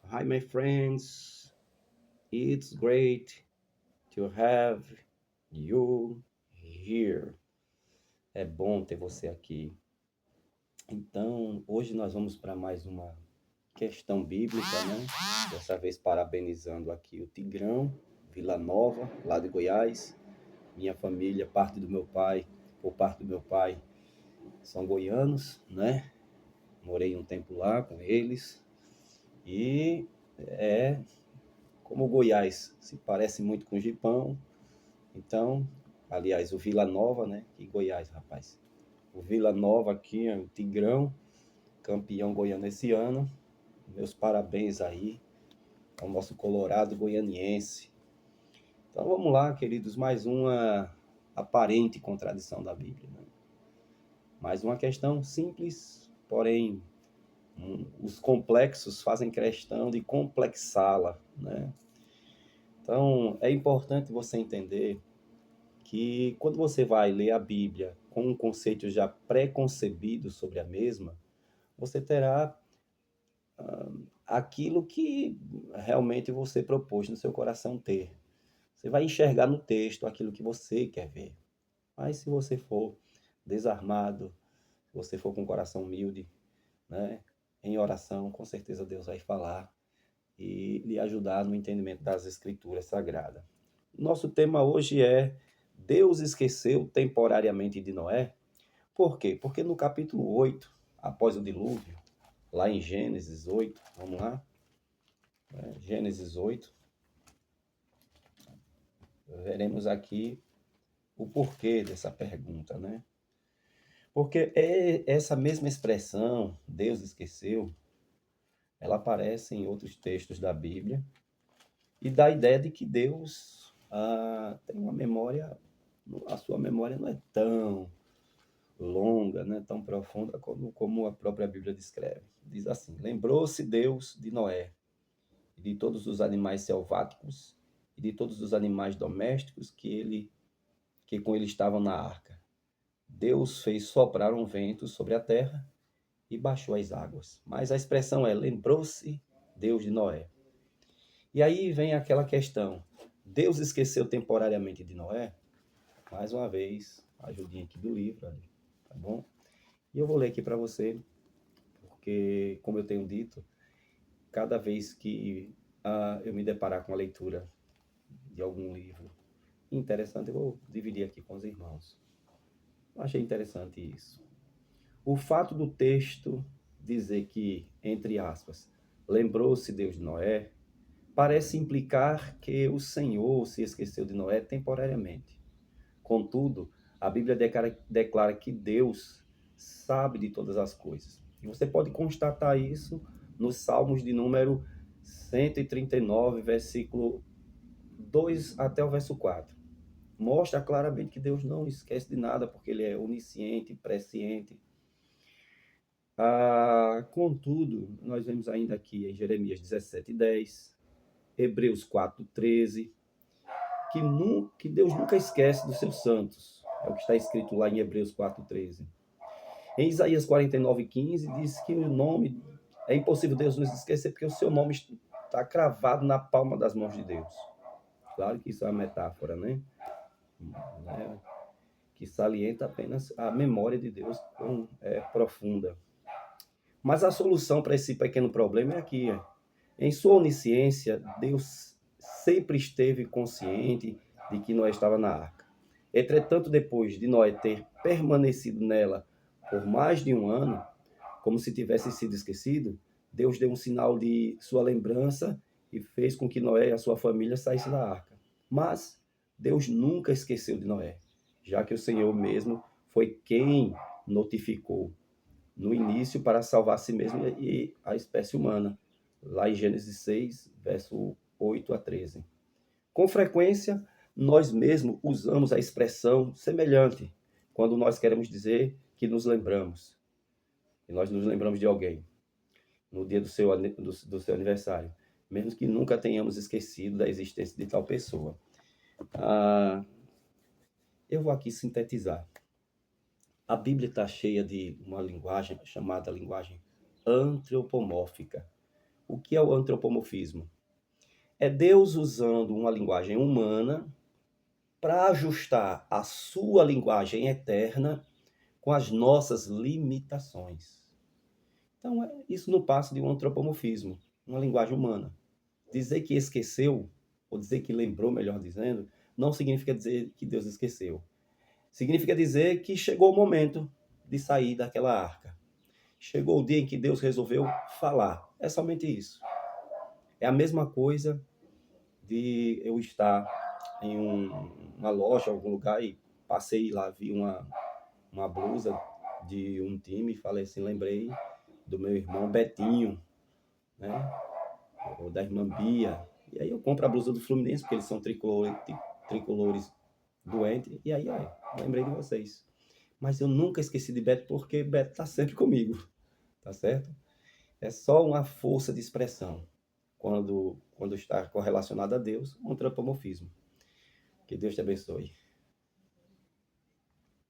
Hi, my friends. It's great to have you here. É bom ter você aqui. Então, hoje nós vamos para mais uma questão bíblica, né? Dessa vez parabenizando aqui o Tigrão, Vila Nova, lá de Goiás. Minha família, por parte do meu pai, são goianos, né? Morei um tempo lá com eles. E é como o Goiás se parece muito com o Gipão, então, aliás, o Vila Nova, né? Que Goiás, rapaz. O Vila Nova aqui, o Tigrão, campeão goiano esse ano. Meus parabéns aí ao nosso Colorado goianiense. Então vamos lá, queridos, mais uma aparente contradição da Bíblia, né? Mais uma questão simples, porém os complexos fazem questão de complexá-la, né? Então é importante você entender que quando você vai ler a Bíblia com um conceito já pré-concebido sobre a mesma, você terá aquilo que realmente você propôs no seu coração ter. Você vai enxergar no texto aquilo que você quer ver. Mas se você for desarmado, se você for com o coração humilde, né, em oração, com certeza Deus vai falar e lhe ajudar no entendimento das Escrituras Sagradas. Nosso tema hoje é Deus esqueceu temporariamente de Noé? Por quê? Porque no capítulo 8, após o dilúvio, lá em Gênesis 8, vamos lá, Gênesis 8, veremos aqui o porquê dessa pergunta, né? Porque essa mesma expressão, Deus esqueceu, ela aparece em outros textos da Bíblia e dá a ideia de que Deus tem uma memória, a sua memória não é tão longa, né, tão profunda como a própria Bíblia descreve. Diz assim: lembrou-se Deus de Noé, e de todos os animais selváticos, e de todos os animais domésticos que com ele estavam na arca. Deus fez soprar um vento sobre a terra e baixou as águas. Mas a expressão é: lembrou-se Deus de Noé. E aí vem aquela questão: Deus esqueceu temporariamente de Noé? Mais uma vez, a ajudinha aqui do livro, tá bom? E eu vou ler aqui para você, porque, como eu tenho dito, cada vez que eu me deparar com a leitura de algum livro interessante, eu vou dividir aqui com os irmãos. Eu achei interessante isso. O fato do texto dizer que, entre aspas, lembrou-se Deus de Noé, parece implicar que o Senhor se esqueceu de Noé temporariamente. Contudo, a Bíblia declara que Deus sabe de todas as coisas. E você pode constatar isso nos Salmos de número 139, versículo 2 até o verso 4. Mostra claramente que Deus não esquece de nada, porque Ele é onisciente, presciente. Contudo, nós vemos ainda aqui em Jeremias 17:10, Hebreus 4:13, que Deus nunca esquece dos seus santos. É o que está escrito lá em Hebreus 4:13. Em Isaías 49:15 diz que o nome é impossível Deus nos esquecer porque o seu nome está cravado na palma das mãos de Deus. Claro que isso é uma metáfora, né? Que salienta apenas a memória de Deus profunda. Mas a solução para esse pequeno problema é aqui. Em sua onisciência, Deus sempre esteve consciente de que Noé estava na arca. Entretanto, depois de Noé ter permanecido nela por mais de um ano, como se tivesse sido esquecido, Deus deu um sinal de sua lembrança e fez com que Noé e a sua família saíssem da arca. Mas Deus nunca esqueceu de Noé, já que o Senhor mesmo foi quem notificou no início para salvar a si mesmo e a espécie humana, lá em Gênesis 6, verso 8 a 13. Com frequência, nós mesmos usamos a expressão semelhante quando nós queremos dizer que nos lembramos, que nós nos lembramos de alguém no dia do seu aniversário, mesmo que nunca tenhamos esquecido da existência de tal pessoa. Eu vou aqui sintetizar. A Bíblia está cheia de uma linguagem chamada linguagem antropomórfica. O que é o antropomorfismo? É Deus usando uma linguagem humana para ajustar a sua linguagem eterna com as nossas limitações. Então, isso não passa de um antropomorfismo, uma linguagem humana. Dizer que esqueceu, ou dizer que lembrou, melhor dizendo, não significa dizer que Deus esqueceu. Significa dizer que chegou o momento de sair daquela arca. Chegou o dia em que Deus resolveu falar. É somente isso. É a mesma coisa de eu estar em uma loja, algum lugar, e passei lá, vi uma blusa de um time, e falei assim, lembrei do meu irmão Betinho, né? Ou da irmã Bia. E aí eu compro a blusa do Fluminense, porque eles são tricolores doentes. E aí, ó, lembrei de vocês. Mas eu nunca esqueci de Beto, porque Beto está sempre comigo, tá certo? É só uma força de expressão. Quando está correlacionado a Deus, um antropomorfismo. Que Deus te abençoe.